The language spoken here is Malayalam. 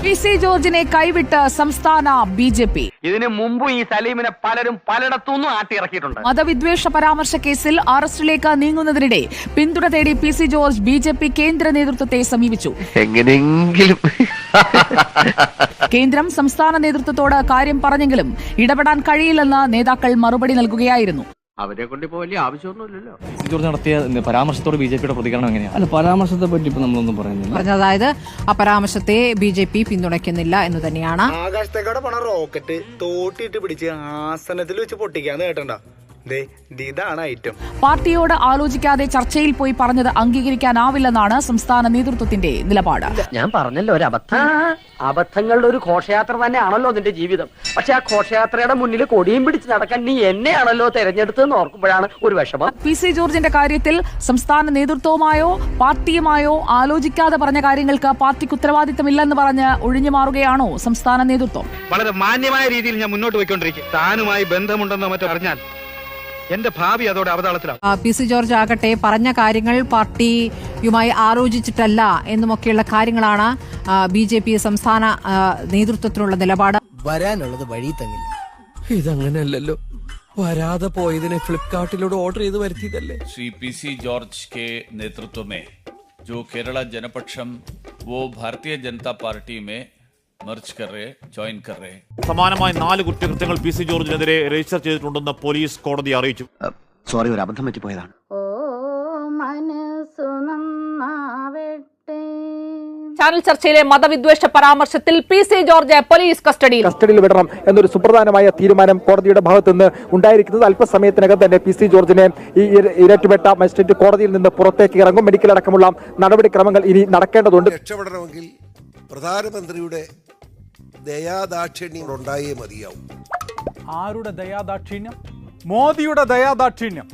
പി.സി. ജോർജിനെ കൈവിട്ട് സംസ്ഥാന ബി.ജെ.പി. ഇതിനു മുമ്പ് ഈ സലീമിനെ പലരും പലയിടത്തുനിന്നും ആട്ടിയിറക്കിയിട്ടുണ്ട്. മതവിദ്വേഷ പരാമർശ കേസിൽ അറസ്റ്റിലേക്ക് നീങ്ങുന്നതിനിടെ പിന്തുണ തേടി പി.സി. George BJP. കേന്ദ്ര നേതൃത്വത്തെ സമീപിച്ചു. എങ്ങനെയെങ്കിലും കേന്ദ്രം സംസ്ഥാന നേതൃത്വത്തോട് കാര്യം പറഞ്ഞെങ്കിലും ഇടപെടാൻ കഴിയില്ലെന്ന് നേതാക്കൾ മറുപടി നൽകുകയായിരുന്നു. അവരെ കൊണ്ട് ഇപ്പോൾ വലിയ ആവശ്യമൊന്നുമില്ലല്ലോ. ജോർജ് നടത്തിയ പരാമർശത്തോട് ബി.ജെ.പിയുടെ പ്രതികരണം എങ്ങനെയാണ്? അല്ല, പരാമർശത്തെ പറ്റി ഇപ്പൊ നമ്മളൊന്നും പറയുന്നില്ല. അതായത് ആ പരാമർശത്തെ ബി.ജെ.പി. പിന്തുണയ്ക്കുന്നില്ല എന്ന് തന്നെയാണ്. ആകാശത്തേക്കോടെ പോണ റോക്കറ്റ് തോട്ടിട്ട് പിടിച്ച് ആസനത്തിൽ വെച്ച് പൊട്ടിക്കാന്ന് കേട്ടണ്ട. ഇതാണ് ഐറ്റം. പാർട്ടിയോട് ആലോചിക്കാതെ ചർച്ചയിൽ പോയി പറഞ്ഞത് അംഗീകരിക്കാനാവില്ലെന്നാണ് സംസ്ഥാന നേതൃത്വത്തിന്റെ നിലപാട്. ഞാൻ പറഞ്ഞല്ലോ, ഒരു അബദ്ധങ്ങളുടെ ഒരു ഘോഷയാത്ര തന്നെയാണല്ലോ നിന്റെ ജീവിതം. പക്ഷെ ആ ഘോഷയാത്രയുടെ മുന്നിൽ കൊടിയും പിടിച്ച് നടക്കാൻ നീ എന്നെയാണല്ലോ തെരഞ്ഞെടുത്തെന്ന് ഓർക്കുമ്പോഴാണ് ഒരു വിഷമം. പി.സി. ജോർജിന്റെ കാര്യത്തിൽ സംസ്ഥാന നേതൃത്വവുമായോ പാർട്ടിയുമായോ ആലോചിക്കാതെ പറഞ്ഞ കാര്യങ്ങൾക്ക് പാർട്ടിക്ക് ഉത്തരവാദിത്തമില്ലെന്ന് പറഞ്ഞ് ഒഴിഞ്ഞു മാറുകയാണോ സംസ്ഥാന നേതൃത്വം? വളരെ മാന്യമായ രീതിയിൽ ഞാൻ മുന്നോട്ട് പോയിക്കൊണ്ടിരിക്കും. താനുമായി ബന്ധമുണ്ടെന്നോ മറ്റോ അറിഞ്ഞാൽ എന്റെ ഭാവി അതോടെ അവതാളത്തിലാണ്. പി.സി. ജോർജ് ആകട്ടെ പറഞ്ഞ കാര്യങ്ങൾ പാർട്ടിയുമായി ആലോചിച്ചിട്ടല്ല എന്നുമൊക്കെയുള്ള കാര്യങ്ങളാണ് ബി.ജെ.പി. സംസ്ഥാന നേതൃത്വത്തിനുള്ള നിലപാട്. വരാനുള്ളത് വഴി തങ്ങില്ല. ഇതങ്ങനെയല്ലല്ലോ. വരാതെ പോയതിനെ ഫ്ലിപ്കാർട്ടിലൂടെ ഓർഡർ ചെയ്ത് വരുത്തിയതല്ലേ. श्री पी.सी. जॉर्ज के नेतृत्व में जो केरला जनपक्षम वो भारतीय जनता पार्टी में മർജ് कर रहे ജോയിൻ कर रहे. സമാനമായ 4 കുറ്റകൃത്യങ്ങൾ പി.സി. ജോർജിനെതിരെ രജിസ്റ്റർ ചെയ്തിട്ടുണ്ടെന്ന് പോലീസ് കോടതിയെ അറിയിച്ചു. സോറി, ഒരു അബദ്ധം പറ്റിപ്പോയതാണ്. ചാനൽ ചർച്ചയിലെ മതവിദ്വേഷ പരാമർശത്തിൽ പി.സി. ജോർജ് പോലീസ് കസ്റ്റഡിയിൽ വിടണം എന്നൊരു സുപ്രധാനമായ തീരുമാനം കോടതിയുടെ ഭാഗത്തുനിന്ന് ഉണ്ടായിരിക്കുന്നത്. അല്പസമയത്തിനകം തന്നെ പി.സി. ജോർജിനെ ഈ ഇരട്ടുപെട്ട മജിസ്ട്രേറ്റ് കോടതിയിൽ നിന്ന് പുറത്തേക്ക് ഇറങ്ങും. മെഡിക്കൽ അടക്കമുള്ള നടപടിക്രമങ്ങൾ ഇനി നടക്കേണ്ടതുണ്ട്. രക്ഷപ്പെടണമെങ്കിൽ പ്രധാനമന്ത്രിയുടെ ദയാദാക്ഷിണ്യം ഉണ്ടായേ മതിയാവും. ആരുടെ ദയാദാക്ഷിണ്യം? മോദിയുടെ ദയാദാക്ഷിണ്യം.